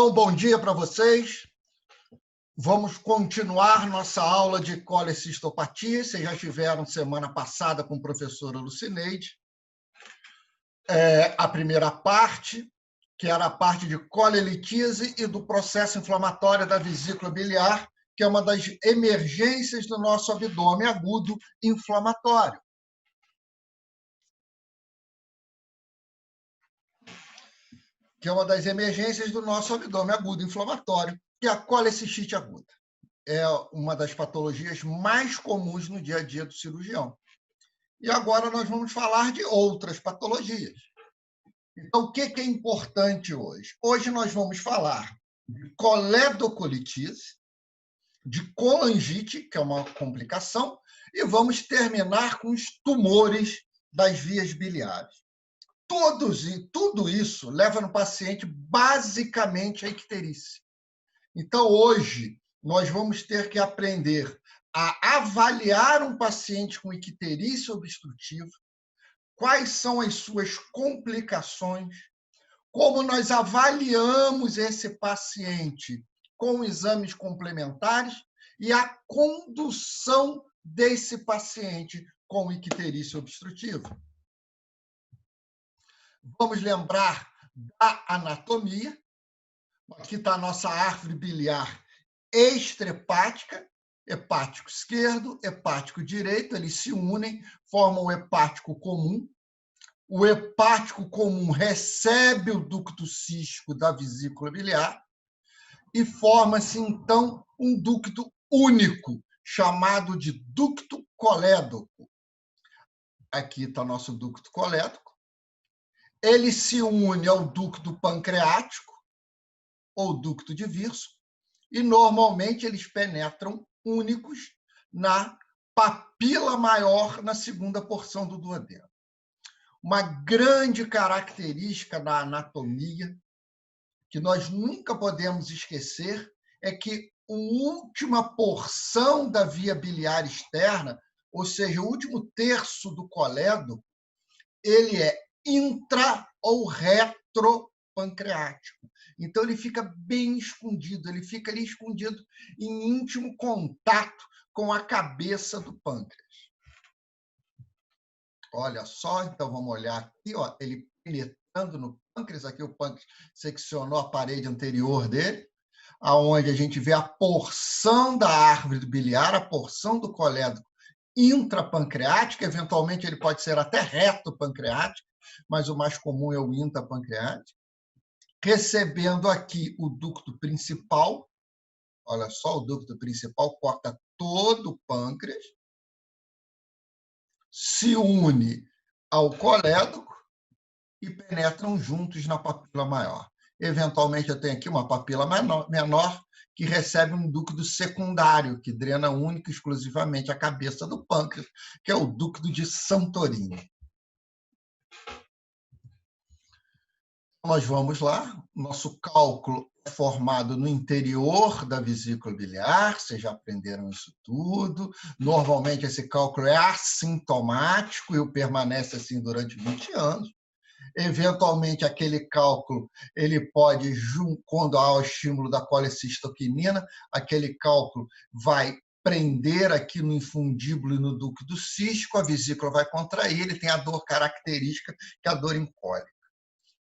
Então, bom dia para vocês. Vamos continuar nossa aula de colecistopatia. Vocês já tiveram semana passada com a professora Lucineide. A primeira parte, que era a parte de colelitise e do processo inflamatório da vesícula biliar, que é uma das emergências do nosso abdômen agudo inflamatório. Que é uma das emergências do nosso abdômen agudo inflamatório, que é a colecistite aguda. É uma das patologias mais comuns no dia a dia do cirurgião. E agora nós vamos falar de outras patologias. Então, o que é importante hoje? Hoje nós vamos falar de coledocolitise, de colangite, que é uma complicação, e vamos terminar com os tumores das vias biliares. Tudo isso leva no paciente basicamente a icterícia. Então, hoje, nós vamos ter que aprender a avaliar um paciente com icterícia obstrutiva, quais são as suas complicações, como nós avaliamos esse paciente com exames complementares e a condução desse paciente com icterícia obstrutiva. Vamos lembrar da anatomia. Aqui está a nossa árvore biliar extrahepática, hepático esquerdo, hepático direito, eles se unem, formam o hepático comum. O hepático comum recebe o ducto cístico da vesícula biliar e forma-se, então, um ducto único, chamado de ducto colédoco. Aqui está nosso ducto colédoco. Ele se une ao ducto pancreático, ou ducto de Virso, e normalmente eles penetram únicos na papila maior, na segunda porção do duodeno. Uma grande característica da anatomia que nós nunca podemos esquecer é que a última porção da via biliar externa, ou seja, o último terço do colédoco, ele é intra ou retropancreático. Então, ele fica bem escondido, ele fica ali escondido em íntimo contato com a cabeça do pâncreas. Olha só, então vamos olhar aqui, ó, ele penetrando no pâncreas, aqui o pâncreas seccionou a parede anterior dele, aonde a gente vê a porção da árvore biliar, a porção do colédoco intrapancreática, eventualmente ele pode ser até reto-pancreático, mas o mais comum é o intrapancreático, recebendo aqui o ducto principal. Olha só, o ducto principal corta todo o pâncreas, se une ao colédoco e penetram juntos na papila maior. Eventualmente, eu tenho aqui uma papila menor que recebe um ducto secundário, que drena única e exclusivamente a cabeça do pâncreas, que é o ducto de Santorini. Nós vamos lá. Nosso cálculo é formado no interior da vesícula biliar, vocês já aprenderam isso tudo. Normalmente, esse cálculo é assintomático e permanece assim durante 20 anos. Eventualmente, aquele cálculo, ele pode, quando há o estímulo da colecistoquinina, aquele cálculo vai prender aqui no infundíbulo e no ducto cístico, a vesícula vai contrair, ele tem a dor característica, que é a dor incólica.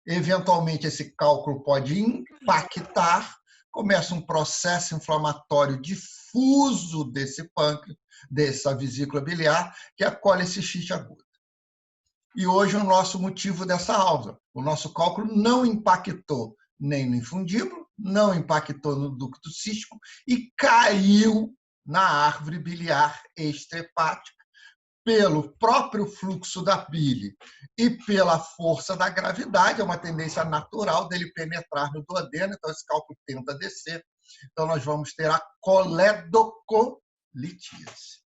Eventualmente, esse cálculo pode impactar, começa um processo inflamatório difuso desse pâncreas, dessa vesícula biliar, que é a colecistite aguda. E hoje o nosso motivo dessa aula, o nosso cálculo não impactou nem no infundíbulo, não impactou no ducto cístico e caiu na árvore biliar extrahepática, pelo próprio fluxo da bile e pela força da gravidade, é uma tendência natural dele penetrar no duodeno, então esse cálculo tenta descer. Então, nós vamos ter a coledocolitise.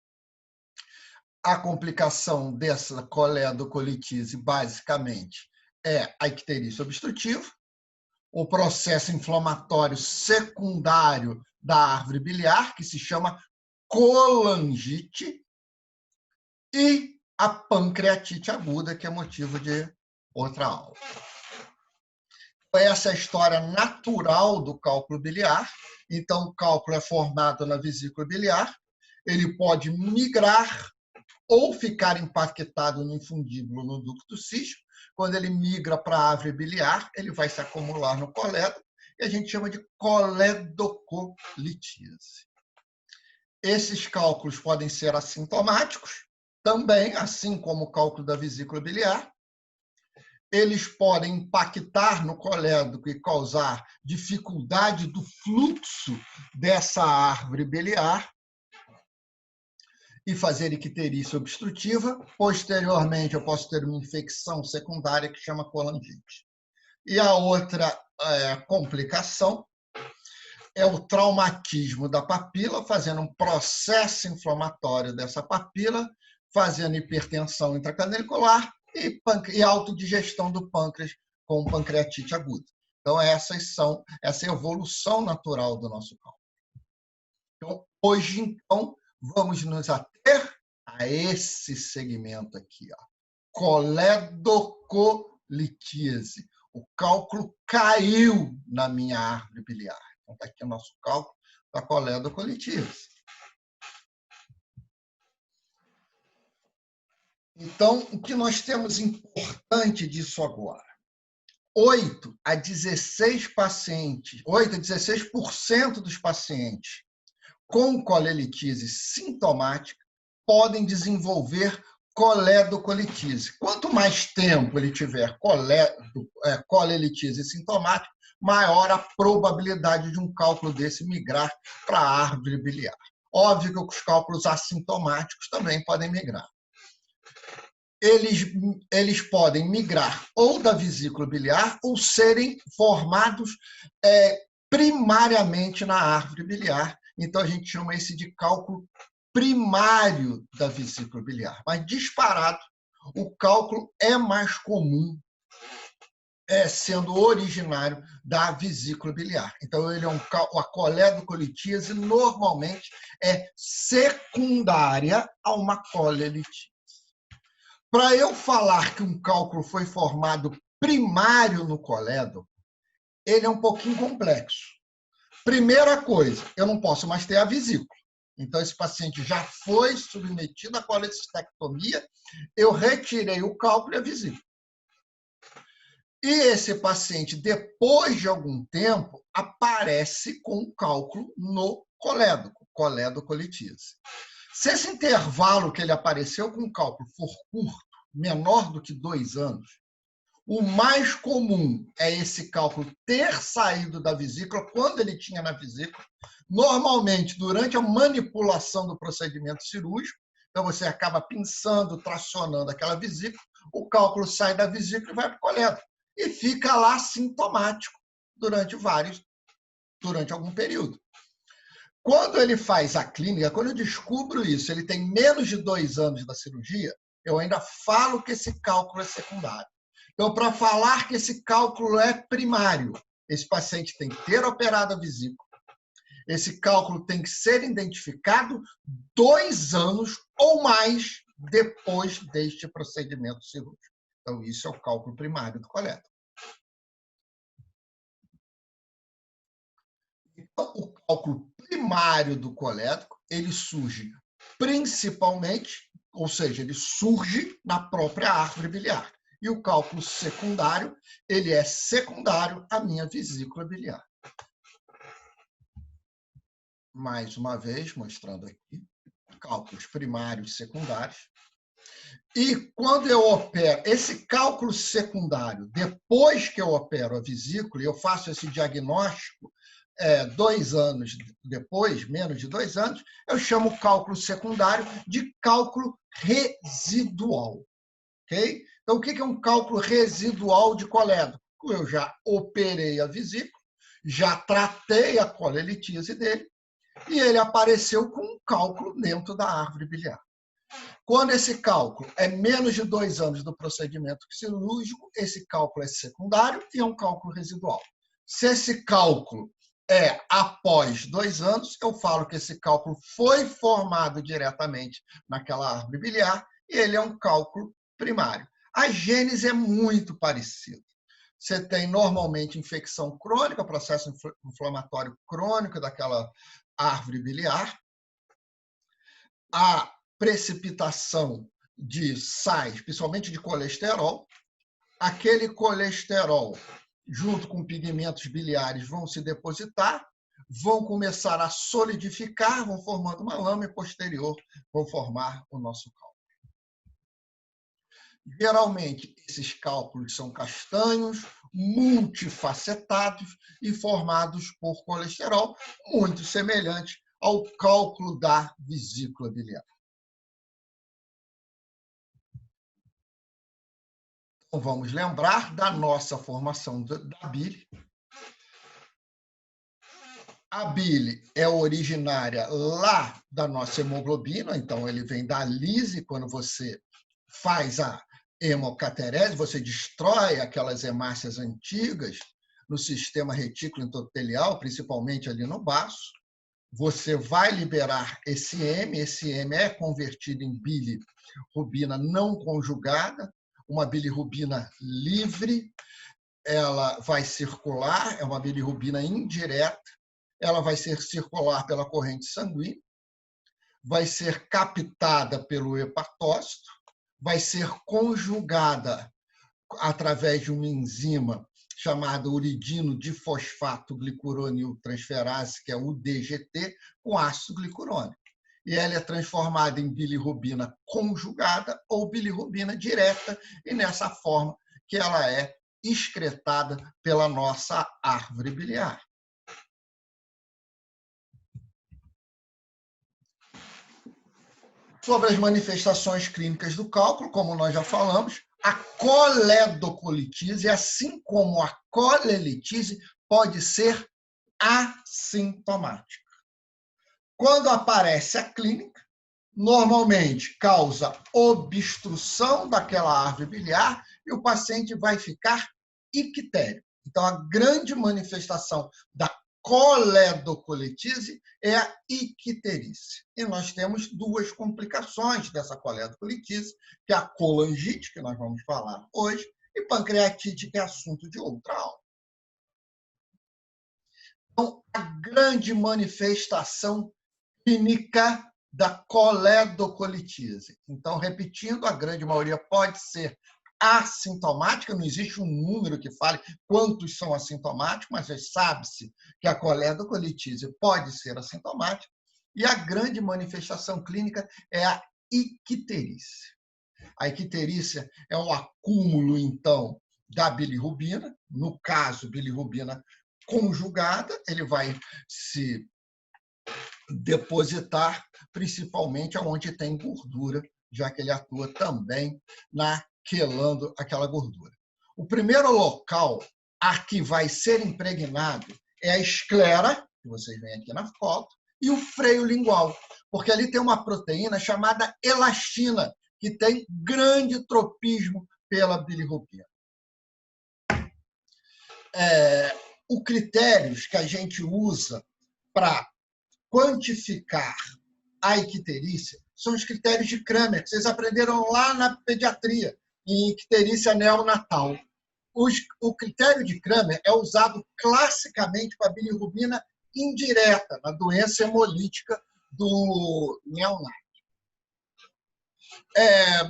A complicação dessa coledocolitise, basicamente, é a icterícia obstrutiva, o processo inflamatório secundário da árvore biliar, que se chama colangite, e a pancreatite aguda, que é motivo de outra aula. Essa é a história natural do cálculo biliar. Então, o cálculo é formado na vesícula biliar. Ele pode migrar ou ficar empaquetado no infundíbulo no ducto cístico. Quando ele migra para a árvore biliar, ele vai se acumular no colédoco e a gente chama de coledocolitíase. Esses cálculos podem ser assintomáticos, também, assim como o cálculo da vesícula biliar. Eles podem impactar no colédoco e causar dificuldade do fluxo dessa árvore biliar e fazer icterícia obstrutiva. Posteriormente, eu posso ter uma infecção secundária que chama colangite. E a outra complicação é o traumatismo da papila, fazendo um processo inflamatório dessa papila, fazendo hipertensão intracanalicular e autodigestão do pâncreas com pancreatite aguda. Então, essa é a evolução natural do nosso cálculo. Então, hoje, vamos nos ater a esse segmento aqui, ó, coledocolitíase. O cálculo caiu na minha árvore biliar. Então, está aqui o nosso cálculo da coledocolitíase. Então, o que nós temos importante disso agora? 8 a 16% dos pacientes com colelitíase sintomática podem desenvolver coledocolitíase. Quanto mais tempo ele tiver colelitíase sintomática, maior a probabilidade de um cálculo desse migrar para a árvore biliar. Óbvio que os cálculos assintomáticos também podem migrar. Eles podem migrar ou da vesícula biliar ou serem formados primariamente na árvore biliar. Então, a gente chama esse de cálculo primário da vesícula biliar. Mas, disparado, o cálculo é mais comum, sendo originário da vesícula biliar. Então, a coledocolitíase normalmente é secundária a uma colelitíase. Para eu falar que um cálculo foi formado primário no colédoco, ele é um pouquinho complexo. Primeira coisa, eu não posso mais ter a vesícula. Então, esse paciente já foi submetido à colecistectomia, eu retirei o cálculo e a vesícula. E esse paciente, depois de algum tempo, aparece com o cálculo no colédoco, coledocolitíase. Se esse intervalo que ele apareceu com o cálculo for curto, menor do que 2 anos, o mais comum é esse cálculo ter saído da vesícula quando ele tinha na vesícula, normalmente durante a manipulação do procedimento cirúrgico. Então, você acaba pinçando, tracionando aquela vesícula, o cálculo sai da vesícula e vai para o colédoco. E fica lá sintomático durante algum período. Quando ele faz a clínica, quando eu descubro isso, ele tem menos de 2 anos da cirurgia, eu ainda falo que esse cálculo é secundário. Então, para falar que esse cálculo é primário, esse paciente tem que ter operado a vesícula, esse cálculo tem que ser identificado 2 anos ou mais depois deste procedimento cirúrgico. Então, isso é o cálculo primário do colédoco. Então, o cálculo primário do colédoco, ele surge principalmente, ou seja, ele surge na própria árvore biliar. E o cálculo secundário, ele é secundário à minha vesícula biliar. Mais uma vez, mostrando aqui, cálculos primários e secundários. E quando eu opero esse cálculo secundário, depois que eu opero a vesícula, e eu faço esse diagnóstico 2 anos depois, menos de 2 anos, eu chamo o cálculo secundário de cálculo residual. Okay? Então, o que é um cálculo residual de colédoco? Eu já operei a vesícula, já tratei a colelitíase dele, e ele apareceu com um cálculo dentro da árvore biliar. Quando esse cálculo é menos de 2 anos do procedimento cirúrgico, esse cálculo é secundário e é um cálculo residual. Se esse cálculo é após 2 anos, eu falo que esse cálculo foi formado diretamente naquela árvore biliar e ele é um cálculo primário. A gênese é muito parecida. você tem normalmente infecção crônica, processo inflamatório crônico daquela árvore biliar, a precipitação de sais, principalmente de colesterol. Aquele colesterol, junto com pigmentos biliares, vão se depositar, vão começar a solidificar, vão formando uma lama e posterior vão formar o nosso cálculo. Geralmente, esses cálculos são castanhos, multifacetados e formados por colesterol, muito semelhante ao cálculo da vesícula biliar. Então, vamos lembrar da nossa formação da bile. A bile é originária lá da nossa hemoglobina, então ele vem da lise. Quando você faz a hemocaterese, você destrói aquelas hemácias antigas no sistema retículo endotelial, principalmente ali no baço. Você vai liberar esse M é convertido em bilirrubina não conjugada, uma bilirrubina livre, ela vai circular, é uma bilirrubina indireta, ela vai ser circular pela corrente sanguínea, vai ser captada pelo hepatócito, vai ser conjugada através de uma enzima chamada uridino difosfato glicuronil transferase, que é o UDGT, com ácido glicurônico. E ela é transformada em bilirrubina conjugada ou bilirrubina direta, e nessa forma que ela é excretada pela nossa árvore biliar. Sobre as manifestações clínicas do cálculo, como nós já falamos, a coledocolitise, assim como a colelitise, pode ser assintomática. Quando aparece a clínica, normalmente causa obstrução daquela árvore biliar e o paciente vai ficar ictérico. Então, a grande manifestação da coledocolitise é a icterícia. E nós temos duas complicações dessa coledocolitise, que é a colangite, que nós vamos falar hoje, e pancreatite, que é assunto de outra aula. Então, a grande manifestação clínica da coledocolitise. Então, repetindo, a grande maioria pode ser assintomática, não existe um número que fale quantos são assintomáticos, mas sabe-se que a coledocolitise pode ser assintomática, e a grande manifestação clínica é a icterícia. A icterícia é um acúmulo, então, da bilirrubina, no caso, bilirrubina conjugada, ele vai se depositar principalmente onde tem gordura, já que ele atua também quelando aquela gordura. O primeiro local a que vai ser impregnado é a esclera, que vocês veem aqui na foto, e o freio lingual, porque ali tem uma proteína chamada elastina, que tem grande tropismo pela bilirrubina. Os critérios que a gente usa para quantificar a icterícia são os critérios de Kramer, que vocês aprenderam lá na pediatria, em icterícia neonatal. O critério de Kramer é usado classicamente para a bilirrubina indireta, na doença hemolítica do neonato.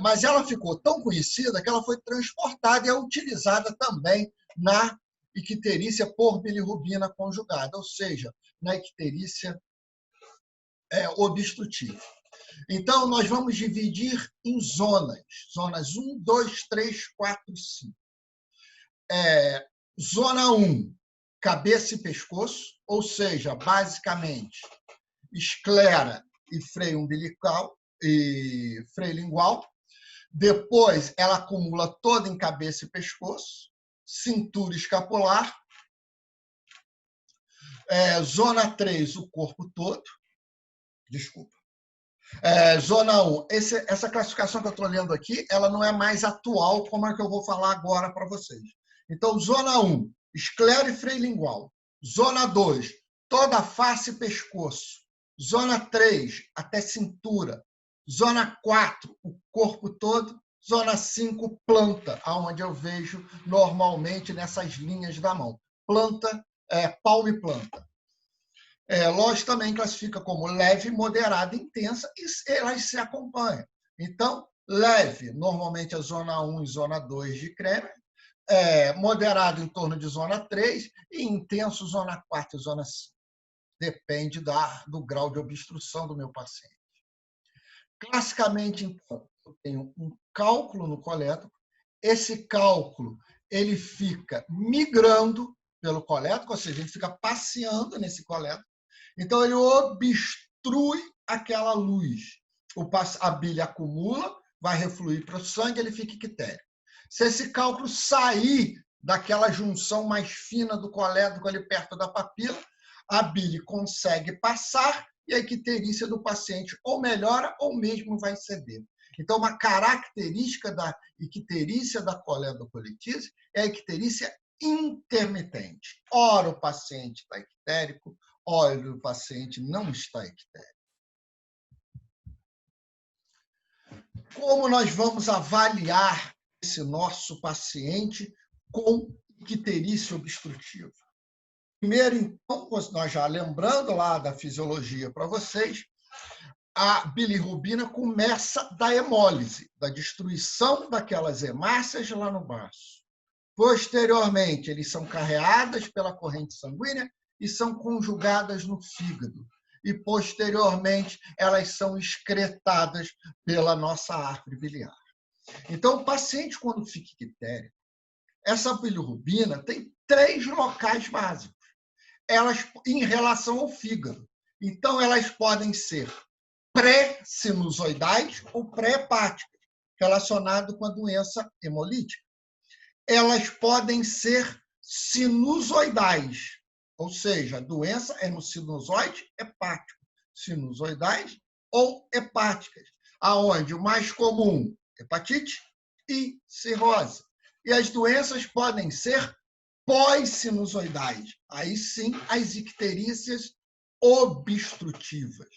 Mas ela ficou tão conhecida que ela foi transportada e é utilizada também na icterícia por bilirrubina conjugada, ou seja, na icterícia obstrutiva. Então, nós vamos dividir em zonas. Zonas 1, 2, 3, 4 e 5. Zona 1, cabeça e pescoço, ou seja, basicamente, esclera e freio umbilical e freio lingual. Depois, ela acumula toda em cabeça e pescoço, cintura escapular. Zona 3, o corpo todo. Desculpa. Zona 1. Essa classificação que eu estou lendo aqui, ela não é mais atual, como é que eu vou falar agora para vocês. Então, zona 1, esclera e freio lingual. Zona 2, toda a face e pescoço. Zona 3, até cintura. Zona 4, o corpo todo. Zona 5, planta, aonde eu vejo normalmente nessas linhas da mão. Planta, palma e planta. Lodge também classifica como leve, moderada e intensa, e elas se acompanham. Então, leve, normalmente é zona 1 e zona 2 de Kremer, moderado em torno de zona 3 e intenso zona 4 e zona 5. Depende do grau de obstrução do meu paciente. Classicamente, então, eu tenho um cálculo no colédoco. Esse cálculo ele fica migrando pelo colédoco, ou seja, ele fica passeando nesse colédoco. Então, ele obstrui aquela luz. A bile acumula, vai refluir para o sangue, ele fica ictérico. Se esse cálculo sair daquela junção mais fina do colédoco ali perto da papila, a bile consegue passar e a icterícia do paciente ou melhora ou mesmo vai ceder. Então, uma característica da icterícia da coledocolitise é a icterícia intermitente. Ora, o paciente está ictérico, ora, o paciente não está ictérico. Como nós vamos avaliar esse nosso paciente com icterícia obstrutiva? Primeiro, então, nós já lembrando lá da fisiologia para vocês, a bilirrubina começa da hemólise, da destruição daquelas hemácias lá no baço. Posteriormente, eles são carreadas pela corrente sanguínea e são conjugadas no fígado. E, posteriormente, elas são excretadas pela nossa árvore biliar. Então, o paciente, quando fica ictérico, essa bilirrubina tem 3 locais básicos. Elas, em relação ao fígado. Então, elas podem ser pré-sinusoidais ou pré-hepáticas, relacionado com a doença hemolítica. Elas podem ser sinusoidais, ou seja, a doença é no sinusoide hepático, sinusoidais ou hepáticas, aonde o mais comum, hepatite e cirrose. E as doenças podem ser pós-sinusoidais, aí sim as icterícias obstrutivas,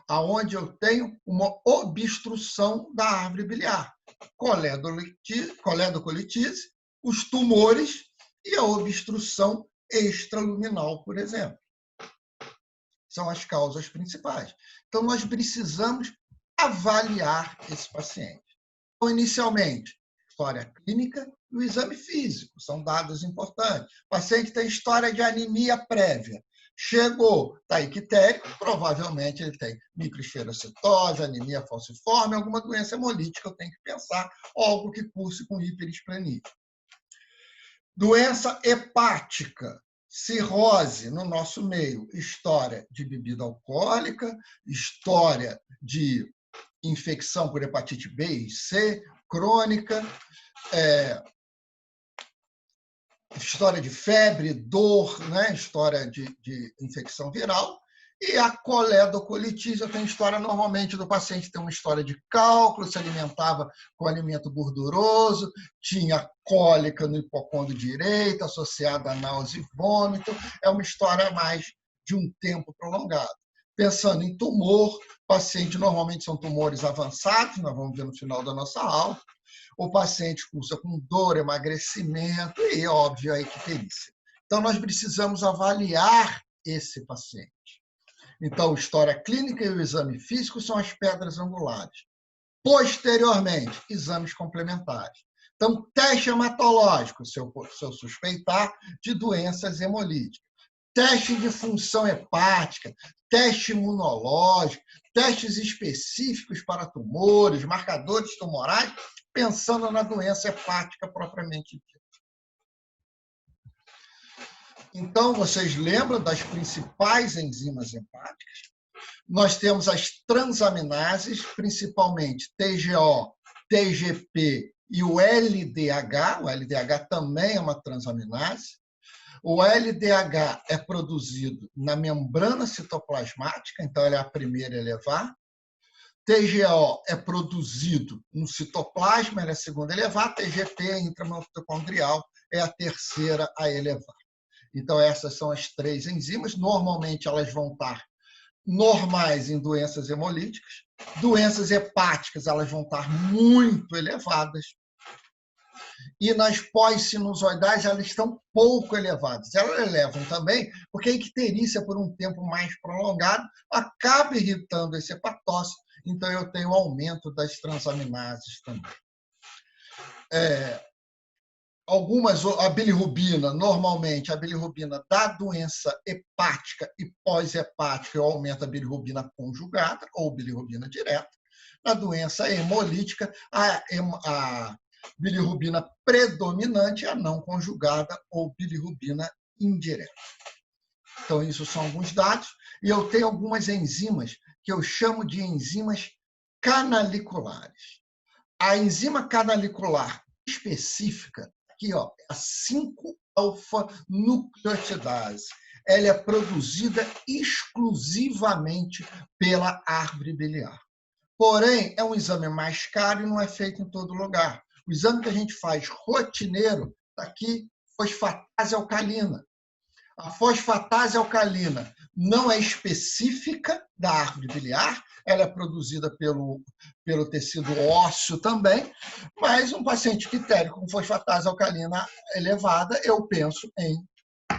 aonde eu tenho uma obstrução da árvore biliar, coledocolitise, os tumores e a obstrução extraluminal, por exemplo. São as causas principais. Então, nós precisamos avaliar esse paciente. Então, inicialmente, história clínica e o exame físico, são dados importantes. O paciente tem história de anemia prévia. Chegou, está ictérico, provavelmente ele tem microesferocitose, anemia falciforme, alguma doença hemolítica, eu tenho que pensar, algo que curse com hiperesplenia. Doença hepática, cirrose no nosso meio, história de bebida alcoólica, história de infecção por hepatite B e C, crônica, história de febre, dor, né? História de infecção viral. E a coledocolitise, eu tenho história normalmente do paciente ter uma história de cálculo, se alimentava com alimento gorduroso, tinha cólica no hipocôndrio direito, associada a náusea e vômito. É uma história mais de um tempo prolongado. Pensando em tumor, paciente normalmente são tumores avançados, nós vamos ver no final da nossa aula. O paciente cursa com dor, emagrecimento e, óbvio, a icterícia. Então, nós precisamos avaliar esse paciente. Então, história clínica e o exame físico são as pedras angulares. Posteriormente, exames complementares. Então, teste hematológico, se eu suspeitar de doenças hemolíticas. Teste de função hepática, teste imunológico, testes específicos para tumores, marcadores tumorais, pensando na doença hepática propriamente dita. Então, vocês lembram das principais enzimas hepáticas? Nós temos as transaminases, principalmente TGO, TGP e o LDH. O LDH também é uma transaminase. O LDH é produzido na membrana citoplasmática, então ela é a primeira a elevar. TGO é produzido no citoplasma, ela é a segunda a elevar. TGP, intramitocondrial, é a terceira a elevar. Então, essas são as 3 enzimas. Normalmente, elas vão estar normais em doenças hemolíticas. Doenças hepáticas, elas vão estar muito elevadas. E nas pós-sinusoidais, elas estão pouco elevadas. Elas elevam também, porque a icterícia, por um tempo mais prolongado, acaba irritando esse hepatócito, então eu tenho aumento das transaminases também. A bilirrubina, normalmente, a bilirrubina da doença hepática e pós-hepática, eu aumento a bilirrubina conjugada ou bilirrubina direta. Na doença hemolítica, a bilirrubina predominante é a não conjugada ou bilirrubina indireta. Então, isso são alguns dados. E eu tenho algumas enzimas que eu chamo de enzimas canaliculares. A enzima canalicular específica, aqui, ó, é a 5-alfa-nucleotidase. Ela é produzida exclusivamente pela árvore biliar. Porém, é um exame mais caro e não é feito em todo lugar. O exame que a gente faz rotineiro está aqui, fosfatase alcalina. A fosfatase alcalina não é específica da árvore biliar, ela é produzida pelo tecido ósseo também, mas um paciente ictérico com fosfatase alcalina elevada, eu penso em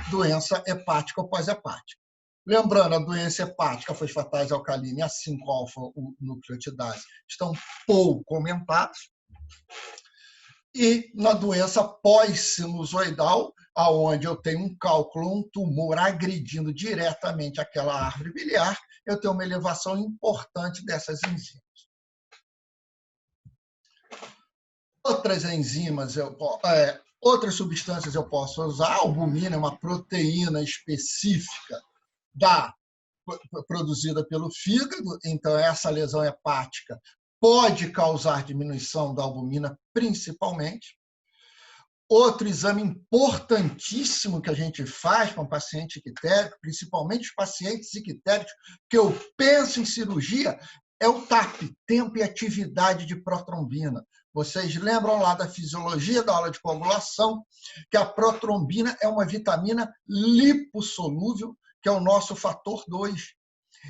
doença hepática ou pós-hepática. Lembrando, a doença hepática, a fosfatase alcalina e a 5-alfa-nucleotidase estão pouco aumentados. E na doença pós-sinusoidal, aonde eu tenho um cálculo, um tumor agredindo diretamente aquela árvore biliar, eu tenho uma elevação importante dessas enzimas. Outras enzimas, outras substâncias eu posso usar. A albumina é uma proteína específica produzida pelo fígado, então essa lesão hepática pode causar diminuição da albumina, principalmente. Outro exame importantíssimo que a gente faz para um paciente ictérico, principalmente os pacientes ictéricos, que eu penso em cirurgia, é o TAP, tempo e atividade de protrombina. Vocês lembram lá da fisiologia da aula de coagulação, que a protrombina é uma vitamina lipossolúvel, que é o nosso fator 2.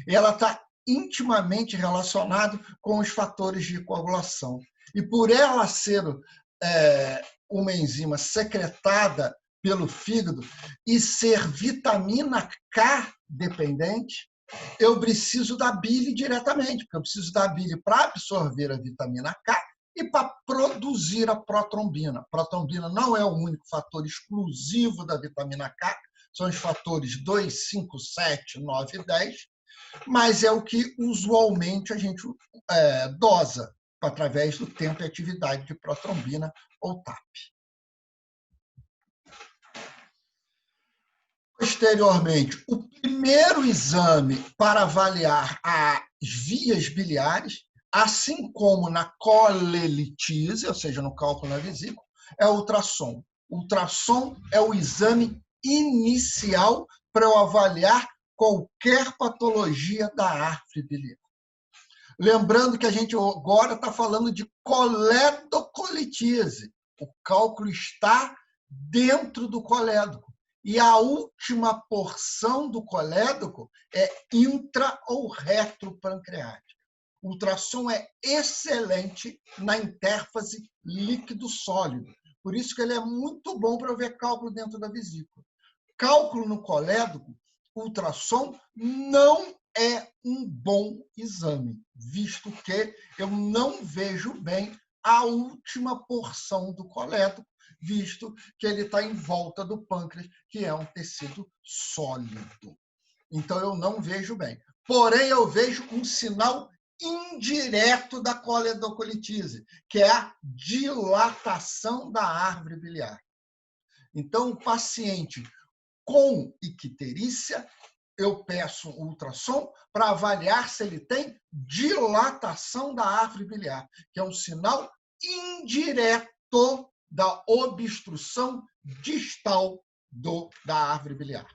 Ela está intimamente relacionada com os fatores de coagulação. E por ela ser uma enzima secretada pelo fígado e ser vitamina K dependente, eu preciso da bile diretamente, porque eu preciso da bile para absorver a vitamina K e para produzir a protrombina. A protrombina não é o único fator exclusivo da vitamina K, são os fatores 2, 5, 7, 9 e 10, mas é o que usualmente a gente dosa através do tempo e atividade de protrombina ou TAP. Posteriormente, o primeiro exame para avaliar as vias biliares, assim como na colelitise, ou seja, no cálculo na vesícula, é o ultrassom. O ultrassom é o exame inicial para eu avaliar qualquer patologia da árvore biliar. Lembrando que a gente agora está falando de coledocolitíase. O cálculo está dentro do colédoco. E a última porção do colédoco é intra ou retropancreática. O ultrassom é excelente na interface líquido-sólido. Por isso que ele é muito bom para ver cálculo dentro da vesícula. Cálculo no colédoco, ultrassom não é um bom exame, visto que eu não vejo bem a última porção do colédoco, visto que ele está em volta do pâncreas, que é um tecido sólido. Então, eu não vejo bem. Porém, eu vejo um sinal indireto da coledocolitíase, que é a dilatação da árvore biliar. Então, o paciente com icterícia, eu peço um ultrassom para avaliar se ele tem dilatação da árvore biliar, que é um sinal indireto da obstrução distal da árvore biliar.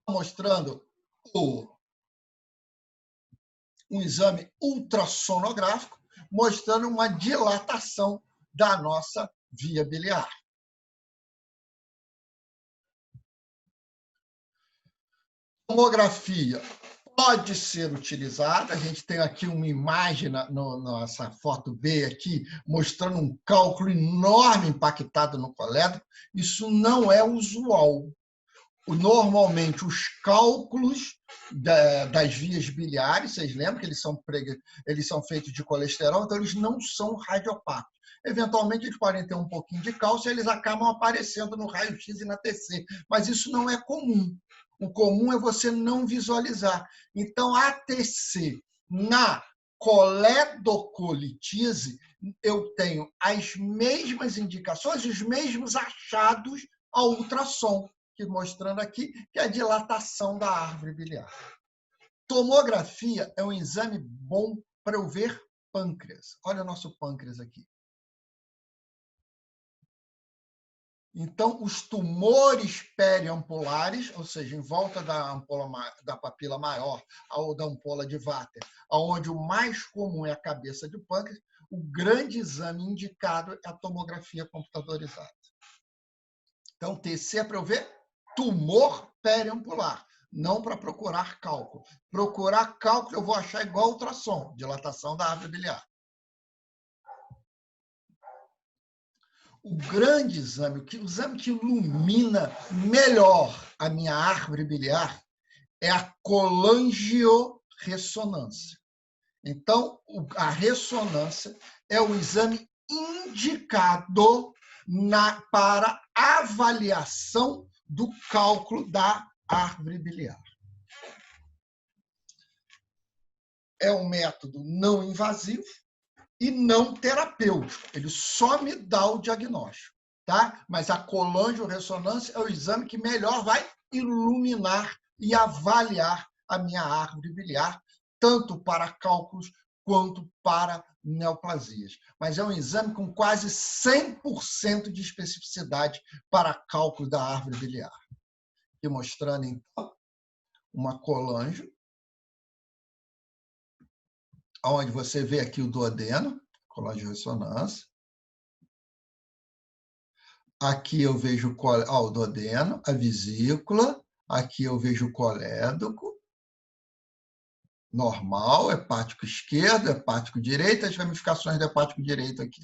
Mostrando um exame ultrassonográfico, mostrando uma dilatação da nossa via biliar. Tomografia pode ser utilizada. A gente tem aqui uma imagem nessa foto B aqui, mostrando um cálculo enorme impactado no colédoco. Isso não é usual. Normalmente, os cálculos das vias biliares, vocês lembram que eles são feitos de colesterol, então eles não são radiopáticos. Eventualmente, eles podem ter um pouquinho de cálcio e eles acabam aparecendo no raio-x e na TC, mas isso não é comum. O comum é você não visualizar. Então, a TC na coledocolitise, eu tenho as mesmas indicações, os mesmos achados ao ultrassom, mostrando aqui que é a dilatação da árvore biliar. Tomografia é um exame bom para eu ver pâncreas. Olha o nosso pâncreas aqui. Então, os tumores periampulares, ou seja, em volta da papila maior ou da ampola de Vater, onde o mais comum é a cabeça de pâncreas, o grande exame indicado é a tomografia computadorizada. Então, TC é para eu ver tumor periampular, não para procurar cálculo. Procurar cálculo eu vou achar igual ultrassom, dilatação da árvore biliar. O grande exame, o exame que ilumina melhor a minha árvore biliar é a colangiorressonância. Então, a ressonância é o exame indicado para avaliação do cálculo da árvore biliar. É um método não invasivo e não terapêutico. Ele só me dá o diagnóstico, tá? Mas a colangiorressonância é o exame que melhor vai iluminar e avaliar a minha árvore biliar, tanto para cálculos quanto para neoplasias. Mas é um exame com quase 100% de especificidade para cálculo da árvore biliar. Aqui mostrando, então, uma colangio, onde você vê aqui o duodeno, colangiorressonância. Aqui eu vejo o duodeno, a vesícula. Aqui eu vejo o colédoco. Normal, hepático esquerdo, hepático direito, as ramificações do hepático direito aqui.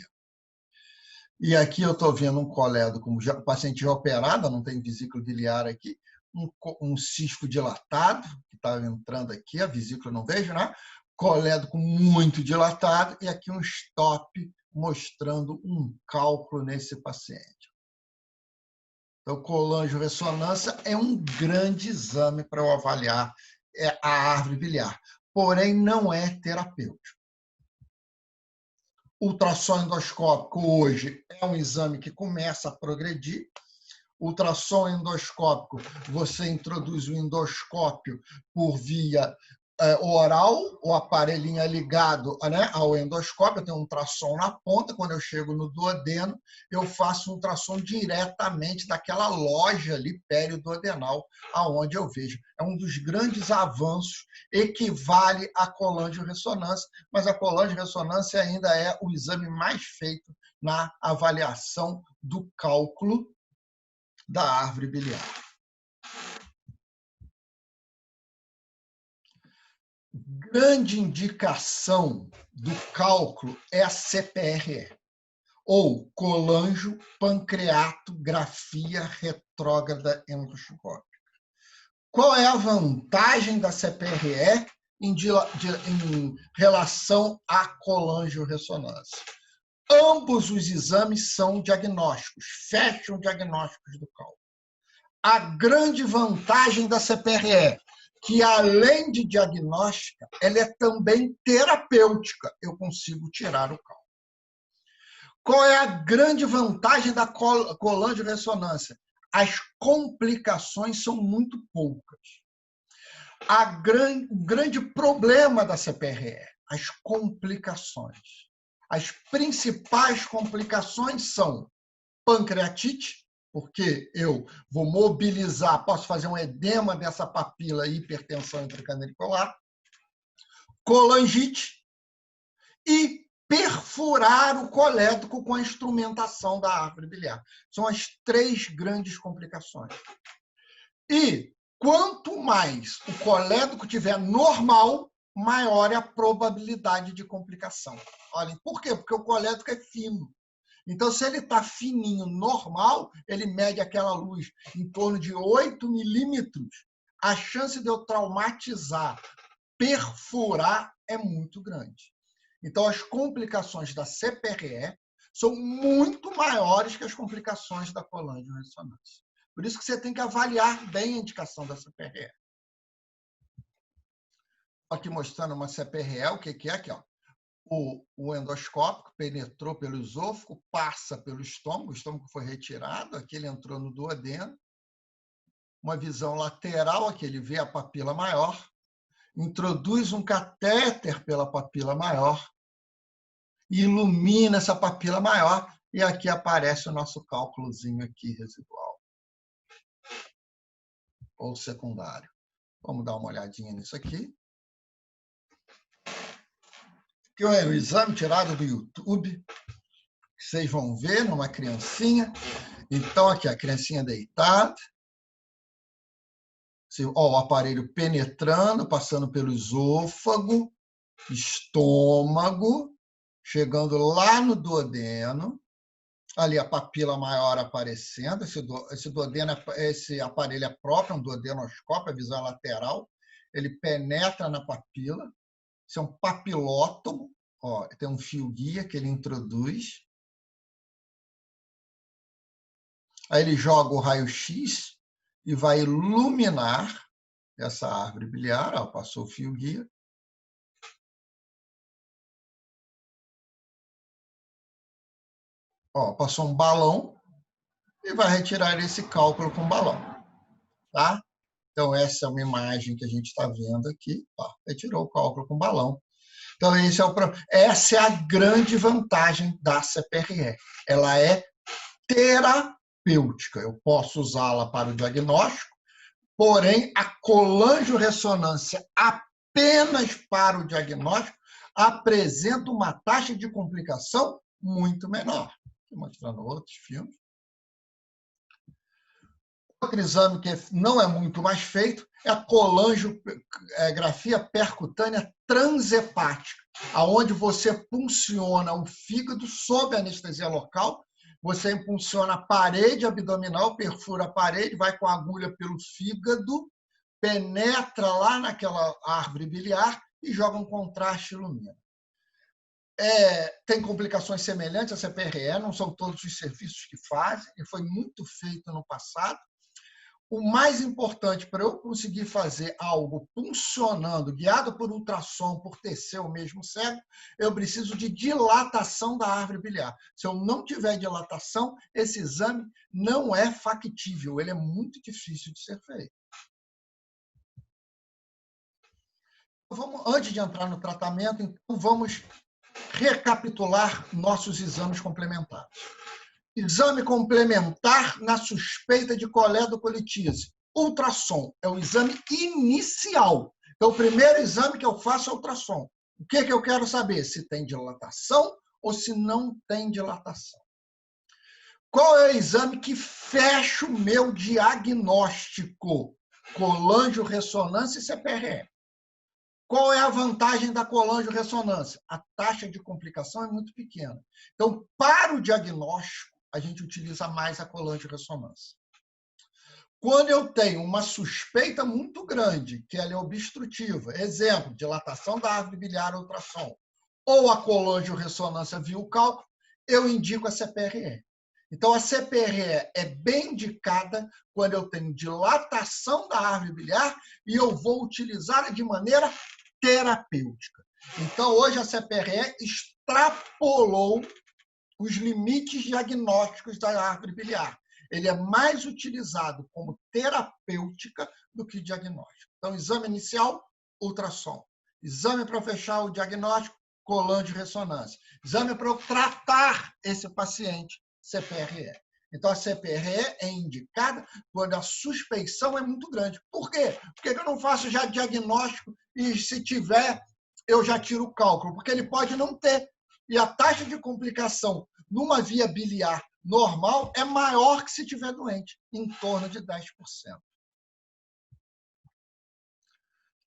E aqui eu estou vendo um colédoco, o paciente já operado, não tem vesícula biliar aqui, um cisco dilatado, que está entrando aqui, a vesícula não vejo, né? Colédoco muito dilatado, e aqui um stop mostrando um cálculo nesse paciente. Então, colangiorressonância é um grande exame para eu avaliar a árvore biliar, porém não é terapêutico. Ultrassom endoscópico hoje é um exame que começa a progredir. Ultrassom endoscópico, você introduz o endoscópio por via oral, o aparelhinho é ligado, né, ao endoscópio, eu tenho um ultrassom na ponta, quando eu chego no duodeno, eu faço um ultrassom diretamente daquela loja ali perioduodenal, aonde eu vejo. É um dos grandes avanços, equivale à colangiorressonância, mas a colangiorressonância ainda é o exame mais feito na avaliação do cálculo da árvore biliar. Grande indicação do cálculo é a CPRE, ou colangiopancreatografia retrógrada endoscópica. Qual é a vantagem da CPRE em relação à colangiorressonância? Ambos os exames são diagnósticos, fecham diagnósticos do cálculo. A grande vantagem da CPRE, que além de diagnóstica, ela é também terapêutica. Eu consigo tirar o cálculo. Qual é a grande vantagem da colangiorressonância? As complicações são muito poucas. O grande problema da CPRE, as complicações. As principais complicações são pancreatite, porque eu vou mobilizar, posso fazer um edema dessa papila e hipertensão intracraniana, colangite e perfurar o colédoco com a instrumentação da árvore biliar. São as três grandes complicações. E Quanto mais o colédoco tiver normal, maior é a probabilidade de complicação. Olhem, por quê? Porque o colédoco é fino. Então, se ele está fininho, normal, ele mede aquela luz em torno de 8 milímetros, a chance de eu traumatizar, perfurar, é muito grande. Então, as complicações da CPRE são muito maiores que as complicações da colangiorressonância. Por isso que você tem que avaliar bem a indicação da CPRE. Aqui mostrando uma CPRE, o que é aqui? Ó. O endoscópico penetrou pelo esôfago, passa pelo estômago, o estômago foi retirado, aqui ele entrou no duodeno. Uma visão lateral, aqui ele vê a papila maior, introduz um catéter pela papila maior, ilumina essa papila maior, e aqui aparece o nosso cálculozinho aqui residual, ou secundário. Vamos dar uma olhadinha nisso aqui. Aqui é o exame tirado do YouTube, que vocês vão ver numa criancinha. Então, aqui a criancinha deitada, o aparelho penetrando, passando pelo esôfago, estômago, chegando lá no duodeno, ali a papila maior aparecendo, esse aparelho é próprio, é um duodenoscópio, a visão lateral, ele penetra na papila, isso é um papilótomo, ó, tem um fio guia que ele introduz, aí ele joga o raio-x e vai iluminar essa árvore biliar, ó, passou o fio guia, ó, passou um balão e vai retirar esse cálculo com balão, tá? Então, essa é uma imagem que a gente está vendo aqui, ó, retirou o cálculo com balão. Então, essa é a grande vantagem da CPRE. Ela é terapêutica. Eu posso usá-la para o diagnóstico, porém, a colangiorressonância apenas para o diagnóstico apresenta uma taxa de complicação muito menor. Estou mostrando outros filmes. Outro exame que não é muito mais feito é a colangiografia percutânea transhepática, aonde você punciona o fígado sob anestesia local, você impulsiona a parede abdominal, perfura a parede, vai com a agulha pelo fígado, penetra lá naquela árvore biliar e joga um contraste e ilumina. Tem complicações semelhantes à CPRE, não são todos os serviços que fazem, e foi muito feito no passado. O mais importante para eu conseguir fazer algo funcionando, guiado por ultrassom, por TC, o mesmo cego, eu preciso de dilatação da árvore biliar. Se eu não tiver dilatação, esse exame não é factível, ele é muito difícil de ser feito. Antes de entrar no tratamento, então, vamos recapitular nossos exames complementares. Exame complementar na suspeita de coledocolitíase. Ultrassom é o exame inicial. Então, o primeiro exame que eu faço é ultrassom. O que eu quero saber? Se tem dilatação ou se não tem dilatação. Qual é o exame que fecha o meu diagnóstico? Colangiorressonância e CPRE. Qual é a vantagem da colangiorressonância? A taxa de complicação é muito pequena. Então, para o diagnóstico, a gente utiliza mais a colangiorressonância. Quando eu tenho uma suspeita muito grande, que ela é obstrutiva, exemplo, dilatação da árvore biliar ultrassom, ou a colangiorressonância via o cálculo, eu indico a CPRE. Então, a CPRE é bem indicada quando eu tenho dilatação da árvore biliar e eu vou utilizá-la de maneira terapêutica. Então, hoje a CPRE extrapolou os limites diagnósticos da árvore biliar. Ele é mais utilizado como terapêutica do que diagnóstico. Então, exame inicial, ultrassom. Exame para fechar o diagnóstico, colangiorressonância. Exame para eu tratar esse paciente, CPRE. Então, a CPRE é indicada quando a suspeição é muito grande. Por quê? Por que eu não faço já diagnóstico e, se tiver, eu já tiro o cálculo? Porque ele pode não ter. E a taxa de complicação numa via biliar normal é maior que se tiver doente, em torno de 10%.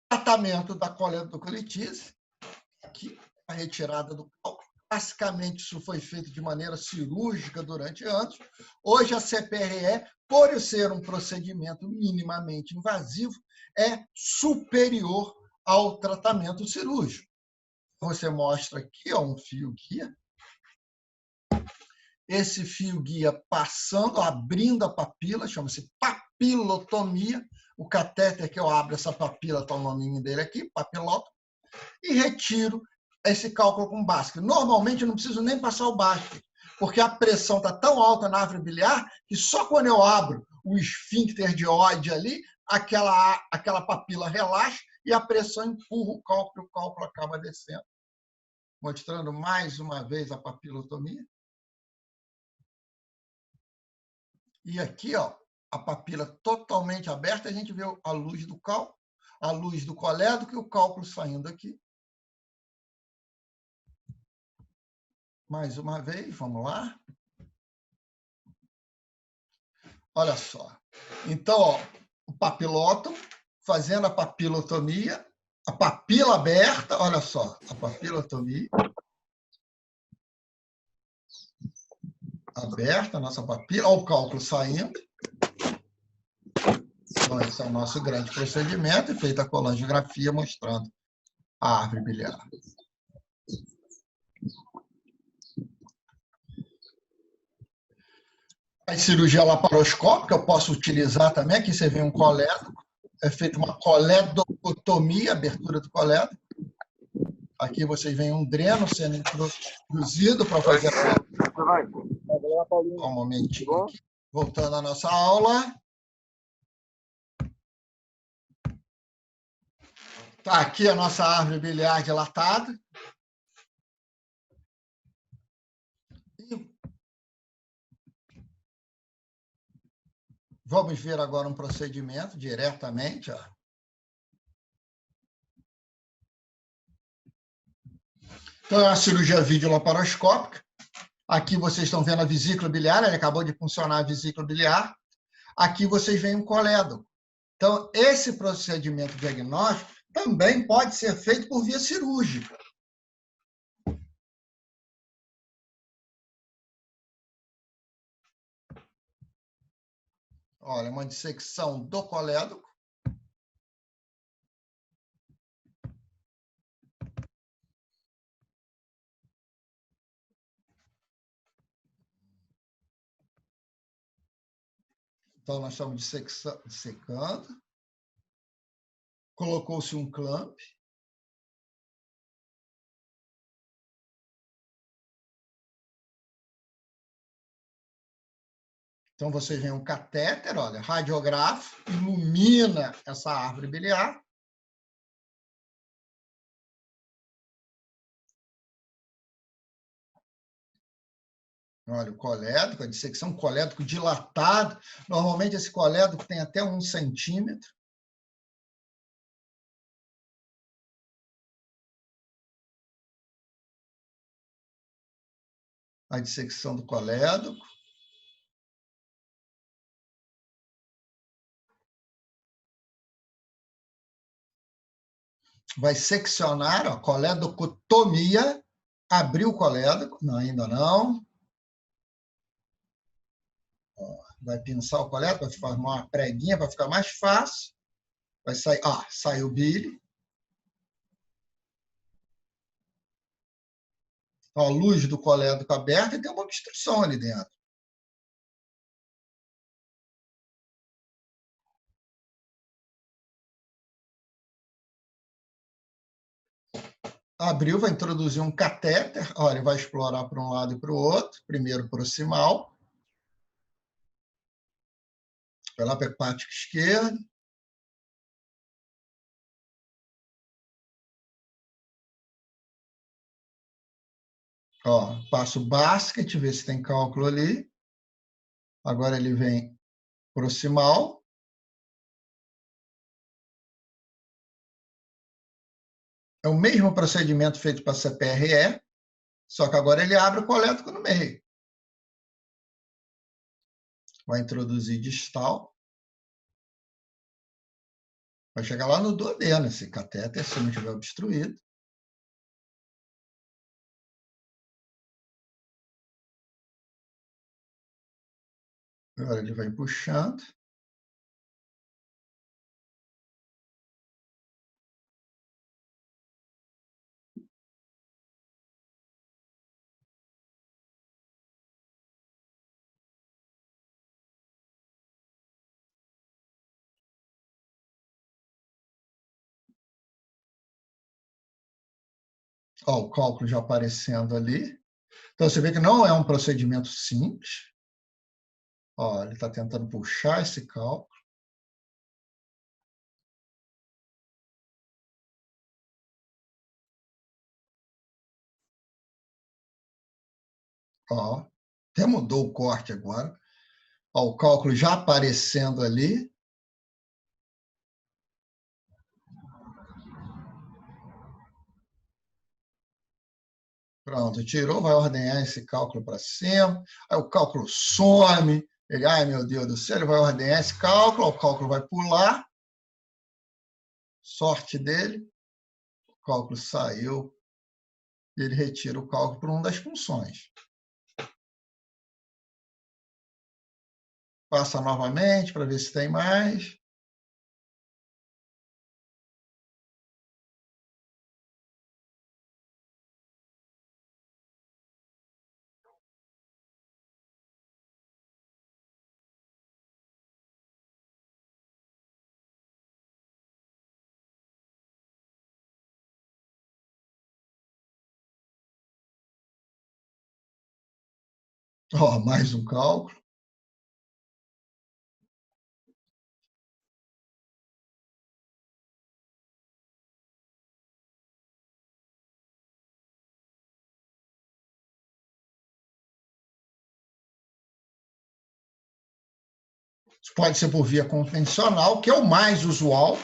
tratamento da coledoclitise, aqui a retirada do cálculo. Classicamente, isso foi feito de maneira cirúrgica durante anos. Hoje, a CPRE, por ser um procedimento minimamente invasivo, é superior ao tratamento cirúrgico. Você mostra aqui um fio-guia. Esse fio-guia passando, abrindo a papila, chama-se papilotomia. O catéter que eu abro essa papila, está o nominho dele aqui, papiloto, e retiro esse cálculo com Basket. Normalmente, eu não preciso nem passar o Basket, porque a pressão está tão alta na árvore biliar que só quando eu abro o esfíncter de Oddi ali, aquela papila relaxa e a pressão empurra o cálculo acaba descendo. Mostrando mais uma vez a papilotomia. E aqui, ó, a papila totalmente aberta, a gente vê a luz do cálculo, a luz do colédoco e o cálculo saindo aqui. Mais uma vez, vamos lá. Olha só. Então, ó, o papiloto, fazendo a papilotomia, a papila aberta, olha só, a papilotomia. Aberta a nossa papila, olha o cálculo saindo. Então, esse é o nosso grande procedimento, e feita a colangiografia mostrando a árvore biliar. A cirurgia laparoscópica eu posso utilizar também. Aqui você vê um colédoco. É feita uma coledotomia, abertura do colédoco. Aqui vocês veem um dreno sendo introduzido para fazer... Um momentinho aqui. Voltando à nossa aula. Está aqui a nossa árvore biliar dilatada. Vamos ver agora um procedimento diretamente. Ó. Então, é uma cirurgia videolaparoscópica. Aqui vocês estão vendo a vesícula biliar, ele acabou de funcionar a vesícula biliar. Aqui vocês veem um colédoco. Então, esse procedimento diagnóstico também pode ser feito por via cirúrgica. Olha, uma dissecção do colédoco. Então, nós estamos dissecando. Colocou-se um clamp. Então, vocês veem um catéter, olha, radiográfico, ilumina essa árvore biliar. Olha, o colédoco, a dissecção colédoco dilatado. Normalmente, esse colédoco tem até 1 centímetro. A dissecção do colédoco. Vai seccionar, ó, coledocotomia, abrir o colédoco, não, ainda não. Ó, vai pinçar o colédoco, vai formar uma preguinha para ficar mais fácil. Vai sair, ó, saiu o bile. Ó, a luz do colédoco aberta e tem uma obstrução ali dentro. Abriu, vai introduzir um catéter. Olha, vai explorar para um lado e para o outro. Primeiro proximal. Vai lá para a hepática esquerda. Ó, passa o basket, vê se tem cálculo ali. Agora ele vem proximal. É o mesmo procedimento feito para a CPRE, só que agora ele abre o colédoco no meio. Vai introduzir distal. Vai chegar lá no duodeno, esse catéter, se não estiver obstruído. Agora ele vai puxando. Ó, o cálculo já aparecendo ali. Então, você vê que não é um procedimento simples. Ó, ele está tentando puxar esse cálculo. Ó, até mudou o corte agora. Ó, o cálculo já aparecendo ali. Pronto, tirou, vai ordenhar esse cálculo para cima. Aí o cálculo some. Ele, ai meu Deus do céu, ele vai ordenhar esse cálculo, o cálculo vai pular. Sorte dele, o cálculo saiu. Ele retira o cálculo por uma das funções. Passa novamente para ver se tem mais. Ó, mais um cálculo. Isso pode ser por via convencional, que é o mais usual,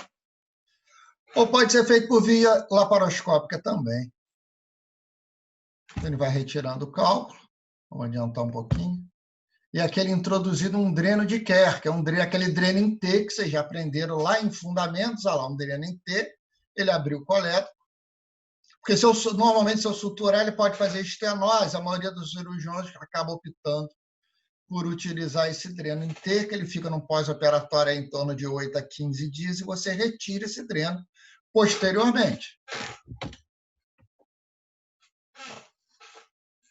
ou pode ser feito por via laparoscópica também. Então, ele vai retirando o cálculo. Vamos adiantar um pouquinho. E aquele introduzido um dreno de Kerr, que é aquele dreno em T, que vocês já aprenderam lá em fundamentos, olha lá, um dreno em T, ele abriu o colédoco, porque normalmente se eu suturar, ele pode fazer estenose, a maioria dos cirurgiões acaba optando por utilizar esse dreno em T, que ele fica no pós-operatório em torno de 8 a 15 dias, e você retira esse dreno posteriormente.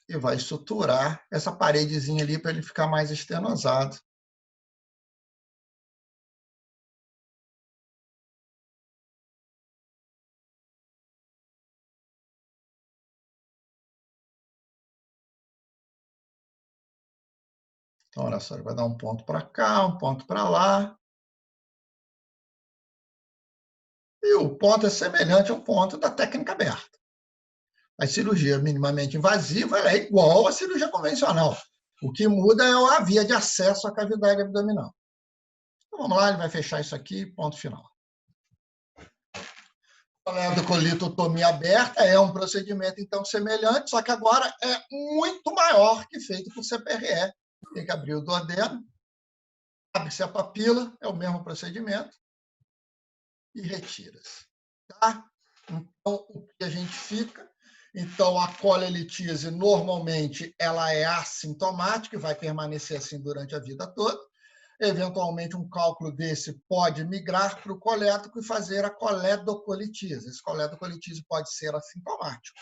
E vai suturar essa paredezinha ali para ele ficar mais estenosado. Então, olha só, ele vai dar um ponto para cá, um ponto para lá. E o ponto é semelhante ao ponto da técnica aberta. A cirurgia minimamente invasiva é igual à cirurgia convencional. O que muda é a via de acesso à cavidade abdominal. Então, vamos lá, ele vai fechar isso aqui, ponto final. A colitotomia aberta é um procedimento, então, semelhante, só que agora é muito maior que feito por CPRE. Tem que abrir o duodeno, abre-se a papila, é o mesmo procedimento, e retira-se. Tá? Então, o que a gente fica? Então, a colelitise, normalmente, ela é assintomática e vai permanecer assim durante a vida toda. Eventualmente, um cálculo desse pode migrar para o colédoco e fazer a coledocolitise. Esse coledocolitise pode ser assintomático.